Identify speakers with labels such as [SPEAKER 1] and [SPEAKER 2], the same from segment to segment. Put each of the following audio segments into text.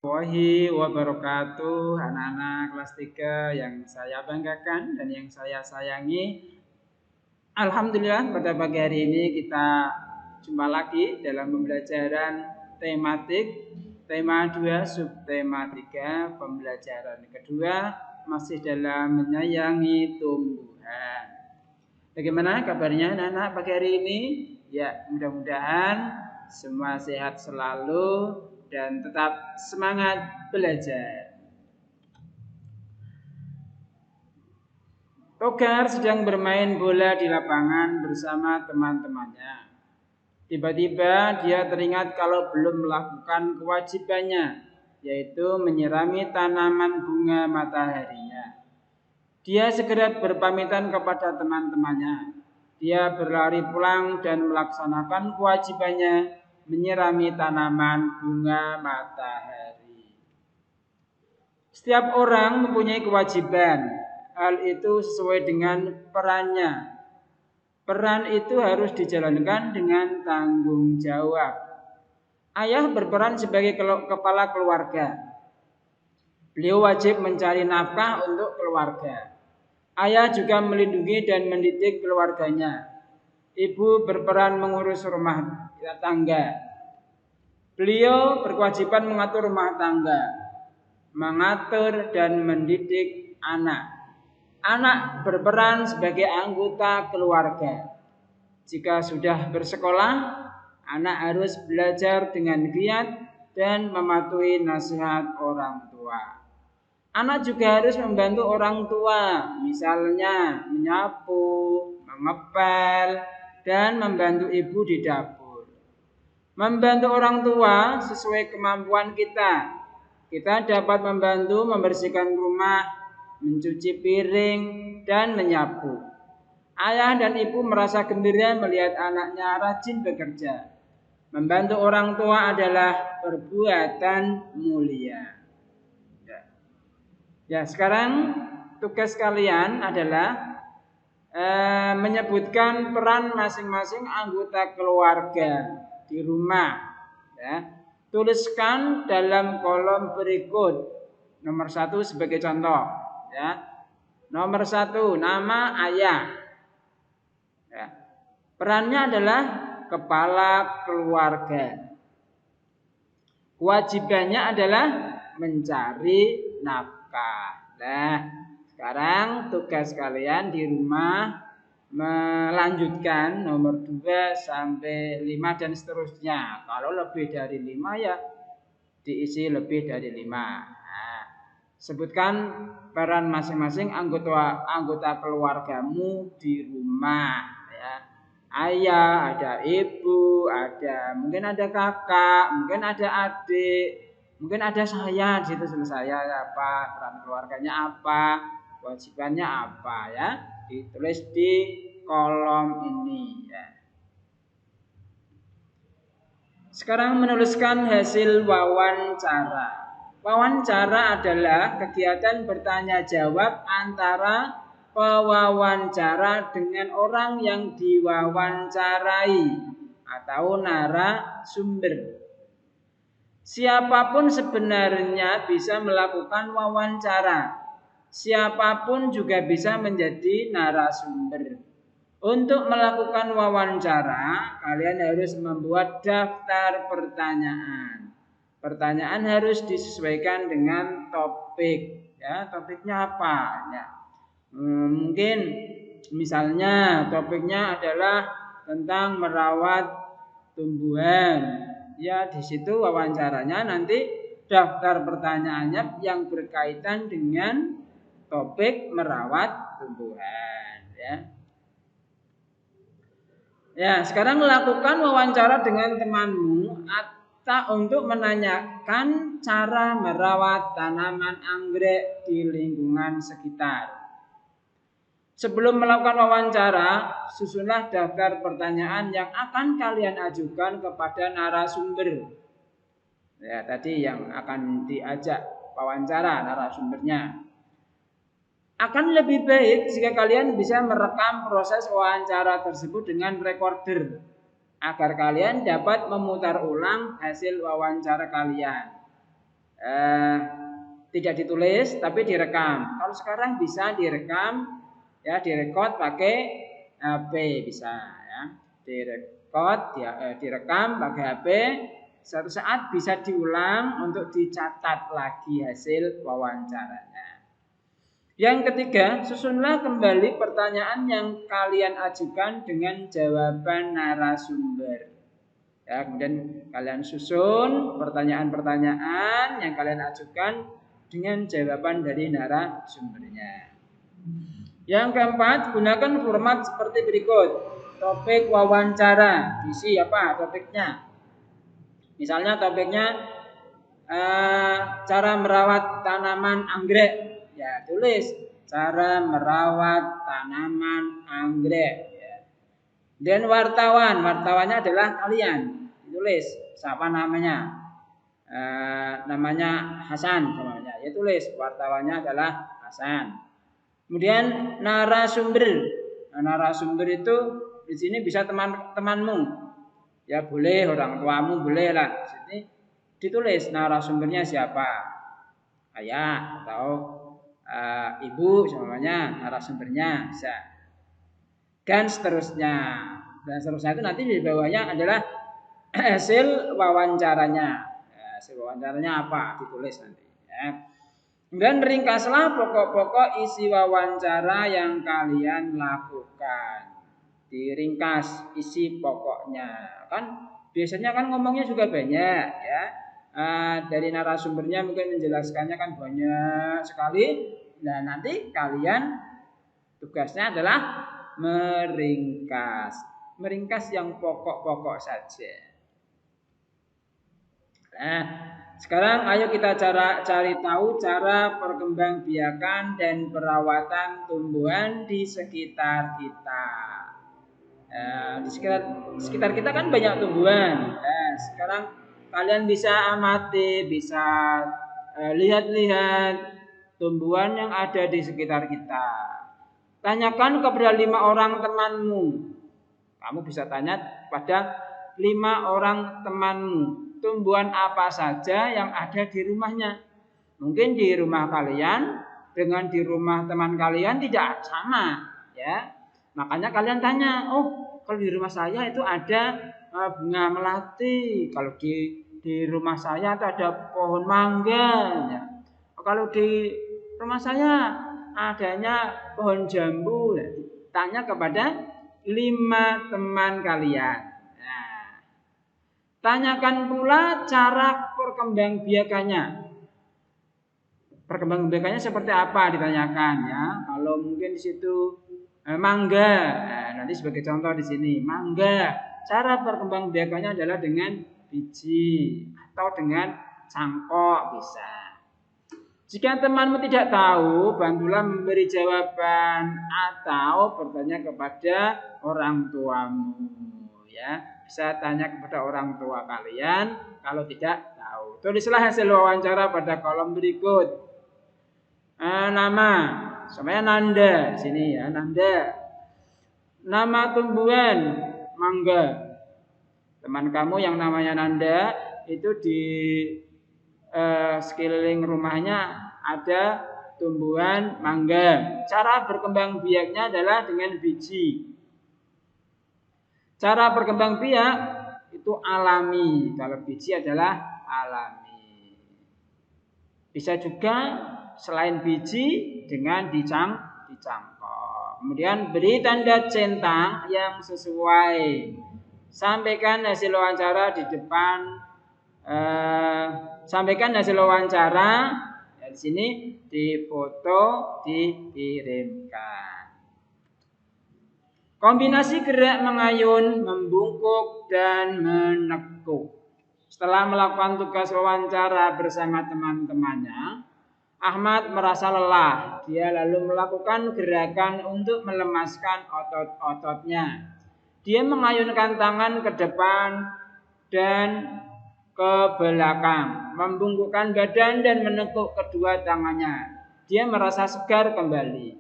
[SPEAKER 1] Warahmatullahi wabarakatuh, anak-anak kelas 3 yang saya banggakan dan yang saya sayangi. Alhamdulillah pada pagi hari ini kita jumpa lagi dalam pembelajaran tematik tema 2 subtema 3 pembelajaran kedua masih dalam menyayangi tumbuhan. Bagaimana kabarnya anak-anak pagi hari ini? Ya, mudah-mudahan semua sehat selalu dan tetap semangat belajar. Togar sedang bermain bola di lapangan bersama teman-temannya. Tiba-tiba dia teringat kalau belum melakukan kewajibannya, yaitu menyirami tanaman bunga mataharinya. Dia segera berpamitan kepada teman-temannya. Dia berlari pulang dan melaksanakan kewajibannya menyirami tanaman bunga matahari. Setiap orang mempunyai kewajiban. Hal itu sesuai dengan perannya. Peran itu harus dijalankan dengan tanggung jawab. Ayah berperan sebagai kepala keluarga. Beliau wajib mencari nafkah untuk keluarga. Ayah juga melindungi dan mendidik keluarganya. Ibu berperan mengurus rumah tangga. Beliau berkewajiban mengatur rumah tangga, mengatur dan mendidik anak. Anak berperan sebagai anggota keluarga. Jika sudah bersekolah, anak harus belajar dengan giat dan mematuhi nasihat orang tua. Anak juga harus membantu orang tua, misalnya menyapu, mengepel, dan membantu ibu di dapur. Membantu orang tua sesuai kemampuan kita. Kita dapat membantu membersihkan rumah, mencuci piring, dan menyapu. Ayah dan ibu merasa gembira melihat anaknya rajin bekerja. Membantu orang tua adalah perbuatan mulia. Ya, sekarang tugas kalian adalah menyebutkan peran masing-masing anggota keluarga di rumah. Ya. Tuliskan dalam kolom berikut. Nomor 1 sebagai contoh. Ya. Nomor 1 nama ayah. Ya. Perannya adalah kepala keluarga. Kewajibannya adalah mencari nafkah. Nah, sekarang tugas kalian di rumah melanjutkan nomor 2 sampai 5 dan seterusnya. Kalau lebih dari 5 ya diisi lebih dari 5. Nah, sebutkan peran masing-masing anggota keluargamu di rumah ya. Ayah, ada ibu, mungkin ada kakak, mungkin ada adik, mungkin ada saya di situ saya apa, peran keluarganya apa, kewajibannya apa ya, ditulis di kolom ini ya. Sekarang menuliskan hasil wawancara. Wawancara adalah kegiatan bertanya jawab antara pewawancara dengan orang yang diwawancarai atau narasumber. Siapapun sebenarnya bisa melakukan wawancara. Siapapun juga bisa menjadi narasumber. Untuk melakukan wawancara, kalian harus membuat daftar pertanyaan. Pertanyaan harus disesuaikan dengan topik. Ya, topiknya apa? Ya. Mungkin misalnya topiknya adalah tentang merawat tumbuhan. Ya, di situ wawancaranya nanti daftar pertanyaannya yang berkaitan dengan topik merawat tumbuhan ya. Ya, sekarang lakukan wawancara dengan temanmu atau untuk menanyakan cara merawat tanaman anggrek di lingkungan sekitar. Sebelum melakukan wawancara, susunlah daftar pertanyaan yang akan kalian ajukan kepada narasumber. Ya, tadi yang akan diajak wawancara narasumbernya. Akan lebih baik jika kalian bisa merekam proses wawancara tersebut dengan recorder agar kalian dapat memutar ulang hasil wawancara kalian. tidak ditulis tapi direkam. Kalau sekarang bisa direkam, ya direkod pakai HP bisa, ya direkam pakai HP. Suatu saat bisa diulang untuk dicatat lagi hasil wawancaranya. Yang ketiga, susunlah kembali pertanyaan yang kalian ajukan dengan jawaban narasumber. Ya, kemudian kalian susun pertanyaan-pertanyaan yang kalian ajukan dengan jawaban dari narasumbernya. Yang keempat, gunakan format seperti berikut. Topik wawancara, isi apa topiknya? Misalnya topiknya cara merawat tanaman anggrek. Ya, tulis cara merawat tanaman anggrek. Ya. Dan wartawannya adalah kalian. Tulis siapa namanya? Namanya Hasan namanya. Ya tulis wartawannya adalah Hasan. Kemudian narasumber. Narasumber itu di sini bisa teman-temanmu. Ya boleh orang tuamu boleh lah. Di sini ditulis narasumbernya siapa, ayah atau ibu semuanya narasumbernya bisa. Dan seterusnya. Dan seterusnya itu nanti di bawahnya adalah hasil wawancaranya. Hasil wawancaranya apa ditulis nanti. Ya. Kemudian ringkaslah pokok-pokok isi wawancara yang kalian lakukan. Diringkas isi pokoknya. Kan biasanya kan ngomongnya juga banyak ya. Dari narasumbernya mungkin menjelaskannya kan banyak sekali. Nah nanti kalian tugasnya adalah meringkas yang pokok-pokok saja. Nah, sekarang ayo kita cari tahu cara perkembangbiakan dan perawatan tumbuhan di sekitar kita. Di sekitar kita kan banyak tumbuhan. Sekarang kalian bisa amati, bisa lihat-lihat tumbuhan yang ada di sekitar kita. Tanyakan kepada 5 orang temanmu. Kamu bisa tanya pada 5 orang temanmu, tumbuhan apa saja yang ada di rumahnya. Mungkin di rumah kalian dengan di rumah teman kalian tidak sama, ya. Makanya kalian tanya, kalau di rumah saya itu ada bunga melati, kalau di rumah saya itu ada pohon mangga, ya. Kalau di rumah saya adanya pohon jambu. Tanya kepada 5 teman kalian. Nah, tanyakan pula cara perkembangbiakannya. Perkembangbiakannya seperti apa ditanyakan ya. Kalau mungkin di situ mangga, nanti sebagai contoh di sini mangga. Cara perkembangbiakannya adalah dengan biji atau dengan cangkok bisa. Jika temanmu tidak tahu, bantulah memberi jawaban atau bertanya kepada orang tuamu. Ya, bisa tanya kepada orang tua kalian kalau tidak tahu. Tulislah hasil wawancara pada kolom berikut. Nama, saya Nanda di sini ya, Nanda. Nama tumbuhan mangga. Teman kamu yang namanya Nanda itu di sekeliling rumahnya ada tumbuhan mangga. Cara berkembang biaknya adalah dengan biji. Cara berkembang biak itu alami. Kalau biji adalah alami. Bisa juga selain biji dengan dicangkok. Kemudian beri tanda centang yang sesuai. Sampaikan hasil wawancara di depan. Sampaikan hasil wawancara. Di sini difoto, dikirimkan. Kombinasi gerak mengayun, membungkuk, dan menekuk. Setelah melakukan tugas wawancara bersama teman-temannya, Ahmad merasa lelah. Dia lalu melakukan gerakan untuk melemaskan otot-ototnya. Dia mengayunkan tangan ke depan dan ke belakang, membungkukkan badan dan menekuk kedua tangannya. Dia merasa segar kembali.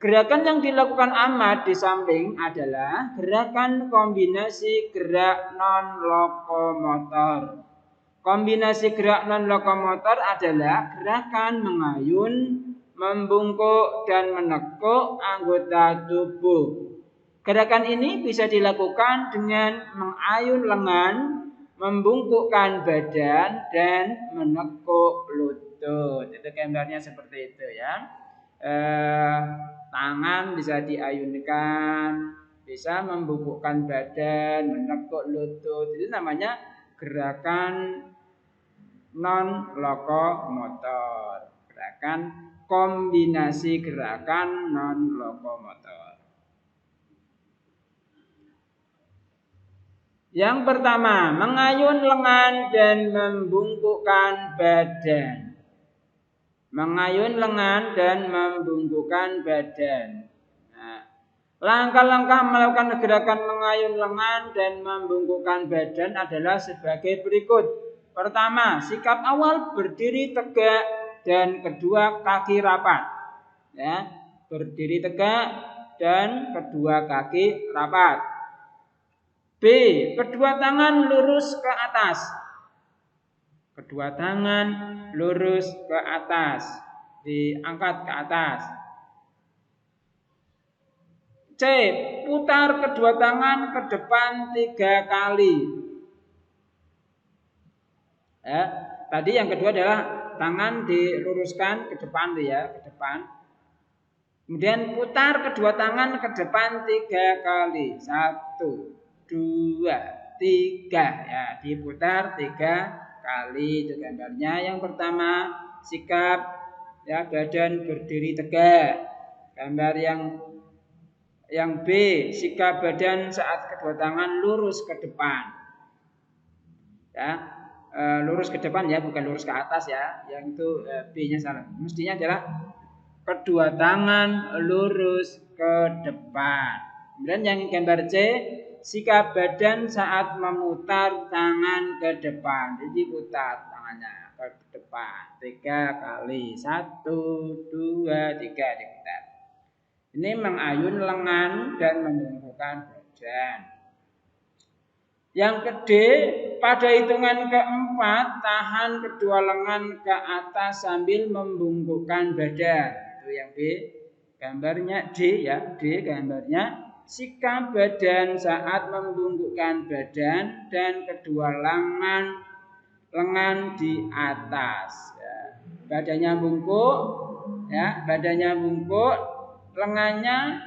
[SPEAKER 1] Gerakan yang dilakukan Ahmad di samping adalah gerakan kombinasi gerak non-lokomotor. Kombinasi gerak non lokomotor adalah gerakan mengayun, membungkuk dan menekuk anggota tubuh. Gerakan ini bisa dilakukan dengan mengayun lengan, membungkukkan badan dan menekuk lutut. Itu gambarnya seperti itu ya. Tangan bisa diayunkan, bisa membungkukkan badan, menekuk lutut. Itu namanya gerakan non lokomotor. Gerakan kombinasi gerakan non lokomotor. Yang pertama, mengayun lengan dan membungkukkan badan. Mengayun lengan dan membungkukkan badan. Nah, langkah-langkah melakukan gerakan mengayun lengan dan membungkukkan badan adalah sebagai berikut. Pertama, sikap awal berdiri tegak dan kedua kaki rapat. Ya, berdiri tegak dan kedua kaki rapat. B. Kedua tangan lurus ke atas. Kedua tangan lurus ke atas. Diangkat ke atas. C. Putar kedua tangan ke depan 3 kali. Ya, tadi yang kedua adalah tangan diluruskan ke depan ya, ke depan. Kemudian putar kedua tangan ke depan 3 kali. 1, 2, 3 ya, diputar 3 kali. Itu gambarnya. Yang pertama, sikap ya badan berdiri tegak. Gambar yang B, sikap badan saat kedua tangan lurus ke depan. Ya, lurus ke depan ya, bukan lurus ke atas ya. Yang itu B-nya salah. Mestinya adalah kedua tangan lurus ke depan. Kemudian yang gambar C, sikap badan saat memutar tangan ke depan. Jadi putar tangannya ke depan 3 kali. 1, 2, 3 diputar. Ini mengayun lengan dan membungkukkan badan. Yang kedua, pada hitungan keempat, tahan kedua lengan ke atas sambil membungkukkan badan. Itu yang B. Gambarnya D ya, D gambarnya. Sikap badan saat membungkukkan badan dan kedua lengan di atas. Ya. Badannya bungkuk, ya, badannya bungkuk, lengannya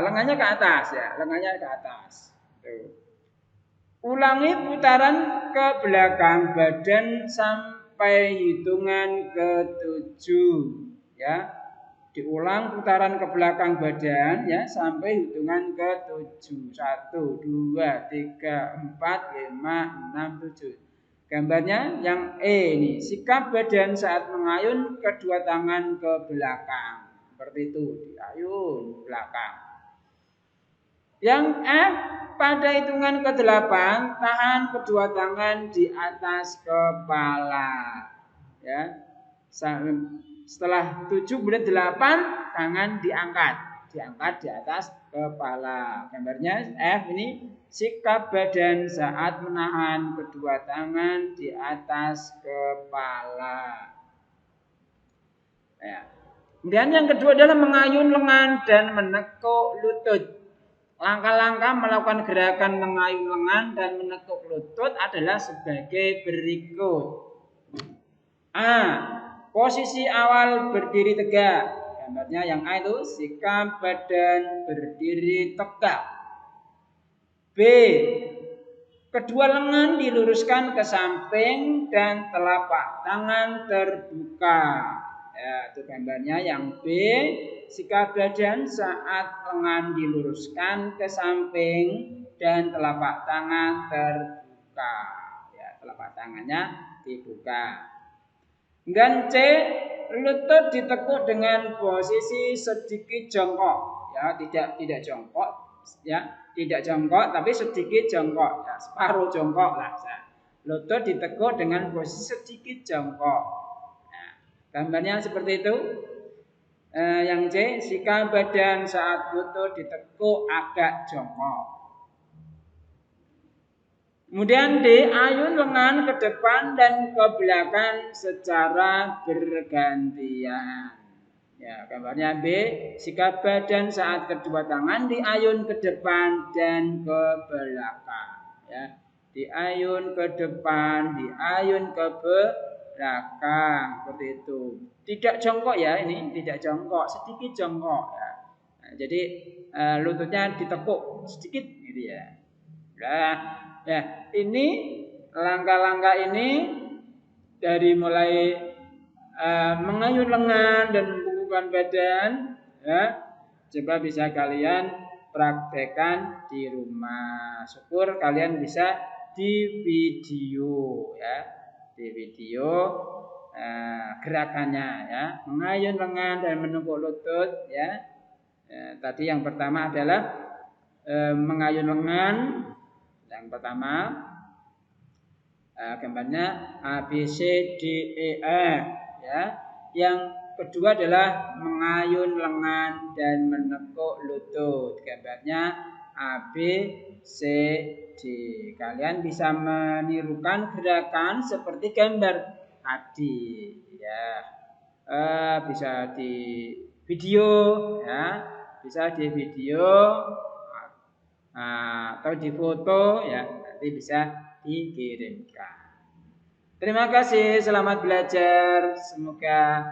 [SPEAKER 1] lengannya ke atas ya, lengannya ke atas. Tuh. Ulangi putaran ke belakang badan sampai hitungan ke-7 ya. Diulang putaran ke belakang badan ya sampai hitungan ke-7. 1, 2, 3, 4, 5, 6, 7. Gambarnya yang E ini, sikap badan saat mengayun kedua tangan ke belakang. Seperti itu, diayun belakang. Yang F, pada hitungan ke-8, tahan kedua tangan di atas kepala. Ya. Setelah 7 kemudian 8, tangan diangkat di atas kepala. Gambarnya F ini, sikap badan saat menahan kedua tangan di atas kepala. Ya. Kemudian yang kedua adalah mengayun lengan dan menekuk lutut. Langkah-langkah melakukan gerakan mengayun lengan dan menekuk lutut adalah sebagai berikut. A. Posisi awal berdiri tegak. Gambarnya yang A itu sikap badan berdiri tegak. B. Kedua lengan diluruskan ke samping dan telapak tangan terbuka. Ya, itu gambarnya yang B. Sikap badan saat lengan diluruskan ke samping dan telapak tangan terbuka. Ya, telapak tangannya dibuka. Dan C, lutut ditekuk dengan posisi sedikit jongkok. Ya, tidak jongkok, ya, tidak jongkok tapi sedikit jongkok. Ya, separuh jongkok lah. Lutut ditekuk dengan posisi sedikit jongkok. Nah, gambarnya seperti itu. Yang C, sikap badan saat lutut ditekuk agak jongkok. Kemudian D, ayun lengan ke depan dan ke belakang secara bergantian. Ya, gambarnya B, sikap badan saat kedua tangan diayun ke depan dan ke belakang. Ya, diayun ke depan, diayun ke belakang, seperti itu. Tidak jongkok ya, ini tidak jongkok, sedikit jongkok. Ya. Nah, jadi lututnya ditekuk sedikit, gitu ya. Nah, ya ini langkah-langkah ini dari mulai mengayun lengan dan membukukan badan, ya, coba bisa kalian praktekkan di rumah. Syukur kalian bisa di video, ya, di video gerakannya, ya, mengayun lengan dan menekuk lutut, ya. Tadi yang pertama adalah mengayun lengan. Yang pertama gambarnya A B C D E F, ya. Yang kedua adalah mengayun lengan dan menekuk lutut. Gambarnya A B C D. Kalian bisa menirukan gerakan seperti gambar tadi, ya. Bisa di video, ya. Bisa di video atau di foto, ya, nanti bisa dikirimkan. Terima kasih, selamat belajar, semoga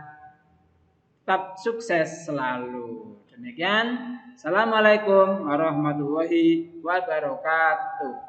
[SPEAKER 1] tetap sukses selalu. Demikian, assalamualaikum warahmatullahi wabarakatuh.